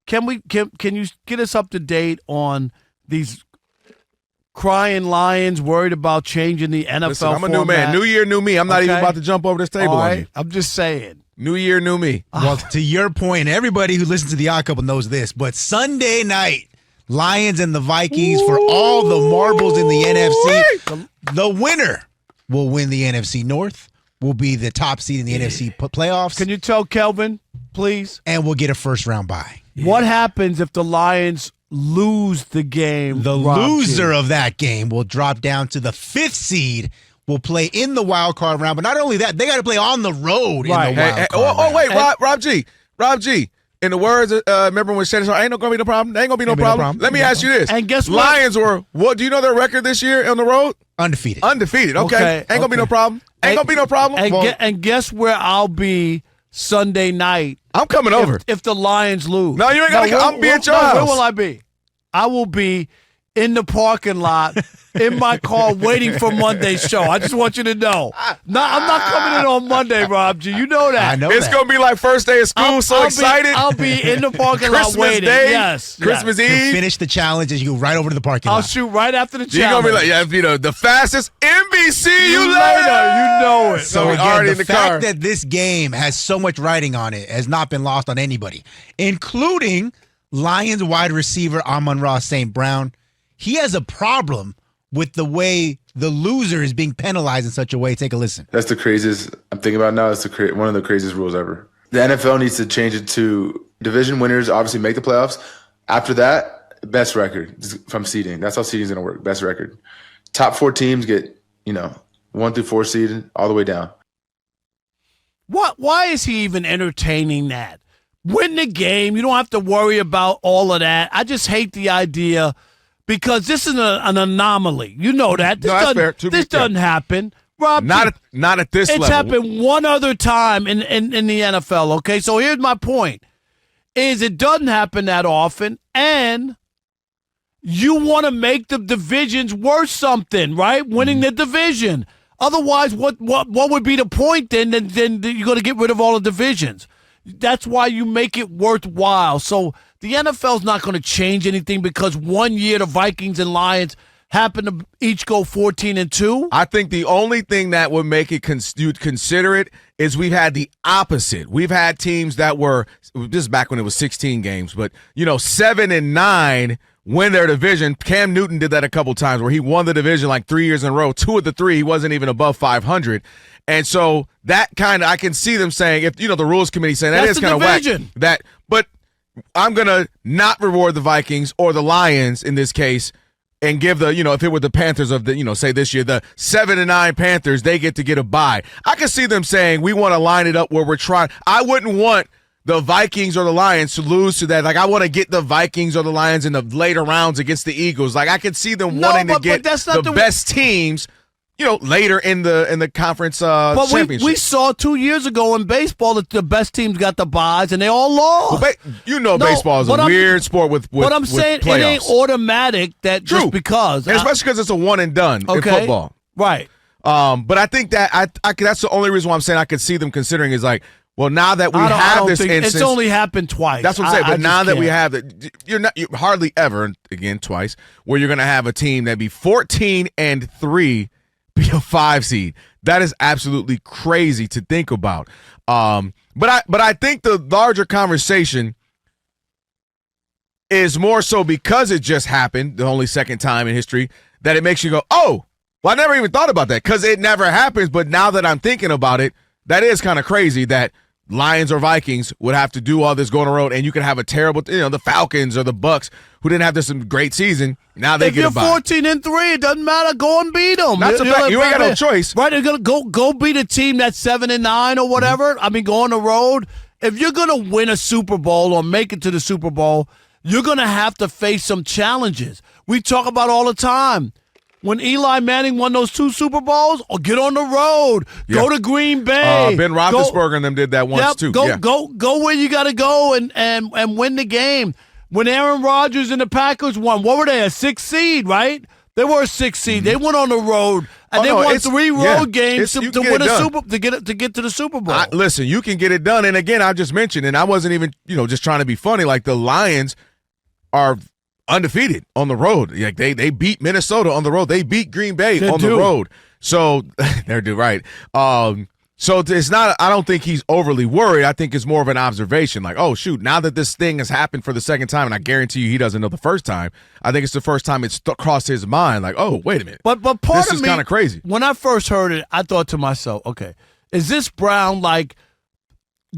Can you get us up to date on these crying Lions worried about changing the NFL Listen, I'm a format? new man. New year, new me. I'm not even about to jump over this table All on right. you. I'm just saying. New year, new me. Well, to your point, everybody who listens to the Odd Couple knows this, but Sunday night, Lions and the Vikings for all the marbles in the NFC. The winner will win the NFC North, will be the top seed in the NFC playoffs. Can you tell Kelvin, please? And we'll get a first-round bye. What happens if the Lions lose the game? The loser of that game will drop down to the 5th seed, will play in the wild card round. But not only that, they got to play on the road in the wild card round. Wait, Rob G. In the words, remember when Shannon said, ain't gonna be no problem. Ain't gonna be no problem. Let me ask you this. And guess what? Lions what? Do you know their record this year on the road? Undefeated. Okay. Ain't gonna be no problem. Ain't gonna be no problem. And guess where I'll be Sunday night? I'm coming over. If the Lions lose. No, you ain't gotta come. I'm be at your house. Where will I be? I will be in the parking lot in my car waiting for Monday's show. I just want you to know. No, I'm not coming in on Monday, Rob G. You know that. I know it's going to be like first day of school, excited. I'll be in the parking lot Christmas waiting. Day, yes. Christmas To Eve. finish the challenge as you go right over to the parking lot. I'll shoot right after the You're challenge. going to be like, the fastest NBC you later. later. You know it. So again, the fact that this game has so much writing on it has not been lost on anybody, including Lions wide receiver Amon-Ra St. Brown. He has a problem with the way the loser is being penalized in such a way. Take a listen. That's the craziest I'm thinking about now. It's one of the craziest rules ever. The NFL needs to change it to division winners obviously make the playoffs. After that, best record from seeding. That's how seeding is going to work. Best record. Top 4 teams get, 1 through 4 seeded all the way down. Why is he even entertaining that? Win the game. You don't have to worry about all of that. I just hate the idea because this is an anomaly. You know that. This doesn't happen. Rob, not at this level. It's happened one other time in the NFL, okay? So here's my point, is it doesn't happen that often, and you want to make the divisions worth something, right? Winning the division. Otherwise, what would be the point then? Then you're going to get rid of all the divisions. That's why you make it worthwhile. So the NFL's not going to change anything because one year the Vikings and Lions happen to each go 14-2. I think the only thing that would make it you'd consider it is we've had the opposite. We've had teams that were, this is back when it was 16 games, but 7-9 win their division. Cam Newton did that a couple times where he won the division like 3 years in a row. 2 of the 3, he wasn't even above 500. And so that kind of, I can see them saying, if the rules committee saying that is kind of whack. But I'm gonna not reward the Vikings or the Lions in this case, and give the if it were the Panthers of the say this year the 7-9 Panthers, they get to get a bye. I can see them saying we want to line it up where we're trying. I wouldn't want the Vikings or the Lions to lose to that. Like I want to get the Vikings or the Lions in the later rounds against the Eagles. Like I could see them wanting to get the best teams. Later in the conference championship. We saw 2 years ago in baseball that the best teams got the byes and they all lost. Well, baseball is a weird sport with But I'm saying playoffs. It ain't automatic that just because. And especially because it's a one and done in football. Right. But I think that that's the only reason why I'm saying I could see them considering is like, well, now that we have this instance. It's only happened twice. That's what I'm saying. But now that we have it, you're hardly ever, again, twice, where you're going to have a team that be 14-3 be a 5 seed. That is absolutely crazy to think about. But I think the larger conversation is more so because it just happened, the only second time in history, that it makes you go, oh, well, I never even thought about that because it never happens. But now that I'm thinking about it, that is kind of crazy that Lions or Vikings would have to do all this going on the road, and you could have a terrible, the Falcons or the Bucks who didn't have this great season. Now they get a bye. If you're 14-3, it doesn't matter. Go and beat them. That's a fact. You ain't got no choice. Right? You're gonna go beat a team that's 7-9 or whatever. I mean, go on the road. If you're gonna win a Super Bowl or make it to the Super Bowl, you're gonna have to face some challenges. We talk about all the time. When Eli Manning won those 2 Super Bowls, or get on the road, go to Green Bay. Ben Roethlisberger and them did that once too. Go where you got to go and win the game. When Aaron Rodgers and the Packers won, what were they, a 6th seed, right? They were a 6th seed. They went on the road and they won 3 road games you to can win get it a done. to get to the Super Bowl. Listen, you can get it done. And again, I just mentioned, and I wasn't even just trying to be funny. Like the Lions are undefeated on the road. Like they beat Minnesota on the road. They beat Green Bay on the road. So they're due right. So it's not. I don't think he's overly worried. I think it's more of an observation. Like, oh shoot, now that this thing has happened for the second time, and I guarantee you he doesn't know the first time. I think it's the first time it's crossed his mind. Like, oh wait a minute, but part this of is me, kind of crazy. When I first heard it, I thought to myself, okay, is this Brown like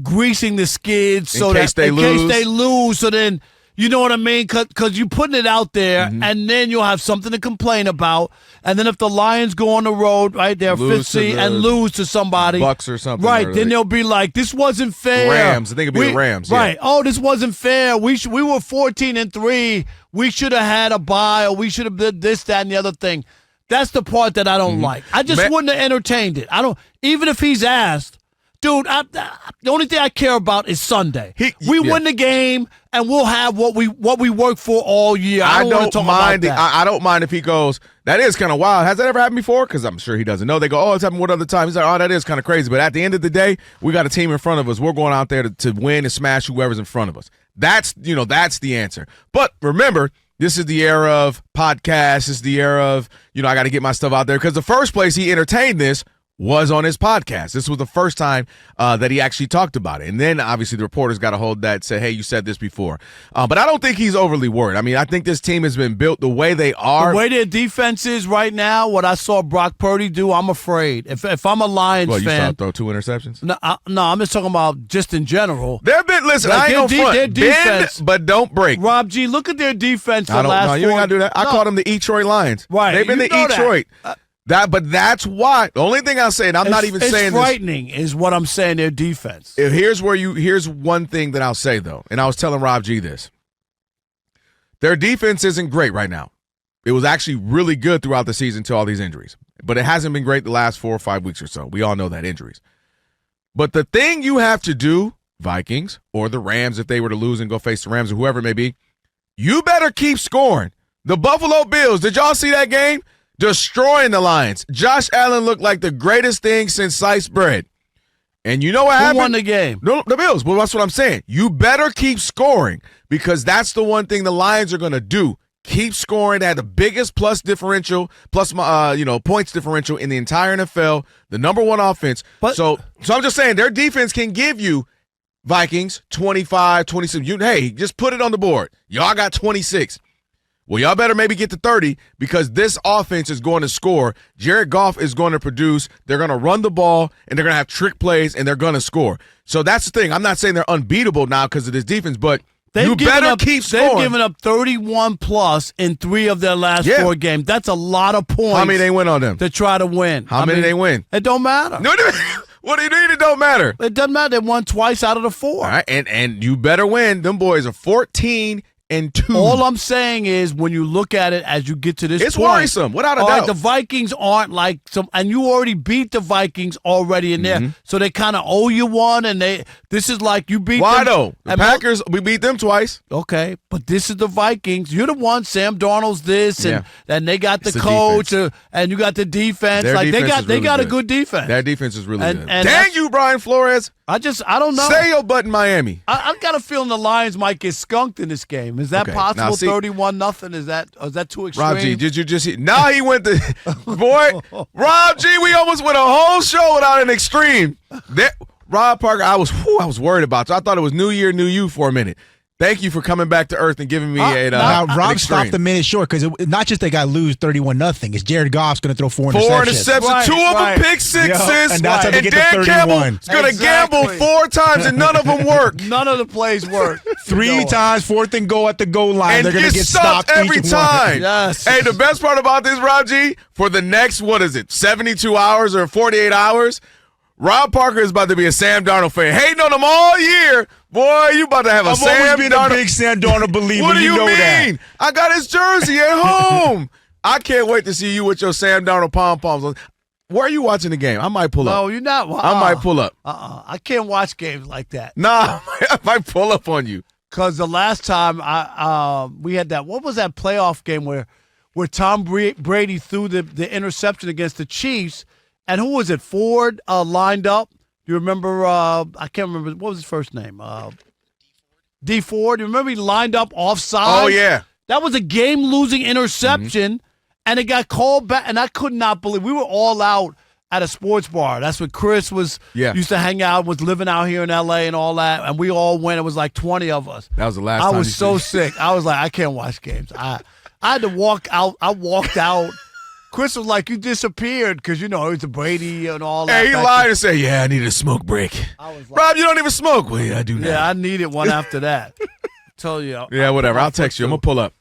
greasing the skids in case they lose? So then. You know what I mean? Because you're putting it out there, and then you'll have something to complain about. And then if the Lions go on the road, right, they're fifth seed and lose to somebody. Bucks or something. Right, then they'll be like, this wasn't fair. Rams. I think it'll be the Rams. Right. Yeah. Oh, this wasn't fair. We were 14-3. We should have had a bye, or we should have did this, that, and the other thing. That's the part that I don't like. I just wouldn't have entertained it. I don't. Even if he's asked, dude, the only thing I care about is Sunday. We win the game, and we'll have what we work for all year. I don't mind that. I don't mind if he goes, that is kind of wild. Has that ever happened before? Because I'm sure he doesn't know. They go, oh, it's happened what other time? He's like, oh, that is kind of crazy. But at the end of the day, we got a team in front of us. We're going out there to win and smash whoever's in front of us. That's the answer. But remember, this is the era of podcasts. This is the era of, I got to get my stuff out there. Because the first place he entertained this was on his podcast. This was the first time that he actually talked about it. And then, obviously, the reporters got a hold of that and said, hey, you said this before. But I don't think he's overly worried. I mean, I think this team has been built the way they are. The way their defense is right now, what I saw Brock Purdy do, I'm afraid. If I'm a Lions fan. You saw throw 2 interceptions? No, I'm just talking about just in general. They've been, listen, I ain't gonna front. Their defense, bend, but don't break. Rob G, look at their defense the last 4 you ain't got to do that. I called them the Detroit Lions. Right. They've been the Detroit. But that's why. The only thing I'll say, and I'm not even saying it's frightening, is what I'm saying, their defense. Here's one thing that I'll say, though, and I was telling Rob G this. Their defense isn't great right now. It was actually really good throughout the season until all these injuries. But it hasn't been great the last 4 or 5 weeks or so. We all know that, injuries. But the thing you have to do, Vikings or the Rams, if they were to lose and go face the Rams or whoever it may be, you better keep scoring. The Buffalo Bills, did y'all see that game? Destroying the Lions. Josh Allen looked like the greatest thing since sliced bread. And you know what happened? Who won the game? No, the Bills. Well, that's what I'm saying. You better keep scoring because that's the one thing the Lions are going to do. Keep scoring. They had the biggest points differential in the entire NFL, the number 1 offense. So I'm just saying their defense can give you, Vikings, 25, 26. Hey, just put it on the board. Y'all got 26. Well, y'all better maybe get to 30 because this offense is going to score. Jared Goff is going to produce. They're going to run the ball, and they're going to have trick plays, and they're going to score. So that's the thing. I'm not saying they're unbeatable now because of this defense, but you better keep scoring. They've given up 31-plus in 3 of their last 4 games. That's a lot of points. How many they win on them? To try to win. How many they win? It don't matter. No, what do you mean it don't matter? It doesn't matter. They won twice out of the 4. All right, and you better win. Them boys are 14-2. All I'm saying is when you look at it as you get to this it's point. It's worrisome, without a doubt. Right, the Vikings aren't like and you already beat the Vikings already in there. So they kind of owe you one, and this is like you beat Why them. though? The Packers, we beat them twice. Okay, but this is the Vikings. You're the one, Sam Darnold's this, and they got the coach, and you got the defense. Their like defense they got a good defense. Their defense is really good. And dang you, Brian Flores. I don't know. Say your butt in Miami. I got a feeling the Lions might get skunked in this game. Is that possible? Now, 31-0. Is that too extreme? Rob G, did you just – now he went to – boy, Rob G, we almost went a whole show without an extreme. Rob Parker, I was worried about you. I thought it was New Year, New You for a minute. Thank you for coming back to earth and giving me now Rob stopped the minute short because not just they got to lose 31-0. It's Jared Goff's going to throw 4 interceptions. 4 interceptions, 2 of them pick sixes, and that's how they get Dan to 31. Campbell's going to gamble 4 times and none of them work. None of the plays work. 3 times, 4th and goal at the goal line. And they're going to get stopped every time. Yes. Hey, the best part about this, Rob G, for the next, 72 hours or 48 hours, Rob Parker is about to be a Sam Darnold fan. Hating on him all year. Boy, you about to have a Sam Darnold. I've always been a big Sam Darnold believer. What do you know mean? That. I got his jersey at home. I can't wait to see you with your Sam Darnold pom-poms on. Where are you watching the game? I might pull up. No, you're not. I might pull up. I can't watch games like that. Nah, I might pull up on you. Because the last time we had that, what was that playoff game where where Tom Brady threw the interception against the Chiefs. And who was it? Ford lined up. You remember? I can't remember. What was his first name? D Ford. You remember he lined up offside? Oh, yeah. That was a game-losing interception, and it got called back. And I could not believe we were all out at a sports bar. That's when Chris used to hang out, was living out here in L.A. and all that, and we all went. It was like 20 of us. That was the last I time was so sick. I was like, I can't watch games. I had to walk out. I walked out. Chris was like, you disappeared because, it was the Brady and all that. Hey, he lied and said, yeah, I needed a smoke break. I was like, Rob, you don't even smoke. Well, yeah, I do now. Yeah, I needed one after that. Tell you. Yeah, whatever. I'll text you. I'm going to pull up.